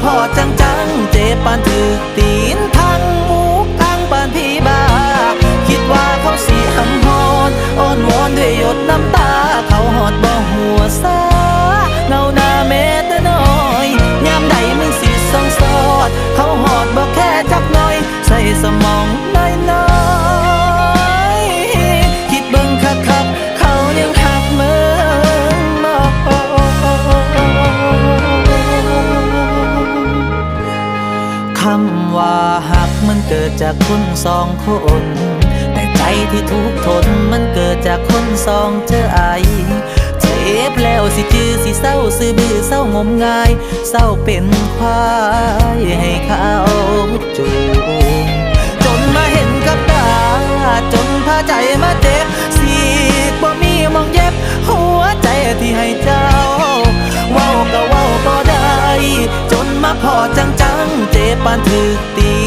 พอจังจังเจ็บปานถือตีนทั้งมุกทั้งปานพี่บ้าคิดว่าเขาสิหำฮอนอ้อนวอนด้วยหยดน้ำตาเขาหอดบ่หัวซาเงาหน้าแม้แต่น้อยยามใดมึงสิส่องสอดเขาหอดบ่แค่จักหน่อยใส่สมองน้อยๆคิดเบิ่งคักๆเขายังหักมึงบ่คำว่าหักมันเกิดจากคนสองคนแต่ใจที่ทุกข์ทนมันเกิดจากคนสองเจอไอเจ็บแล้วสิจือสิเศร้าซื้อบื้อเศร้างมงายเศร้าเป็นควายให้เขาจูงจนมาเห็นกับตาจนพาใจมาเจ็บสีกบ่มีมองเย็บหัวใจที่ให้เจ้าเว้าก็เว้าบ่ได้จนมาพอจังๆเจ็บปานถือตี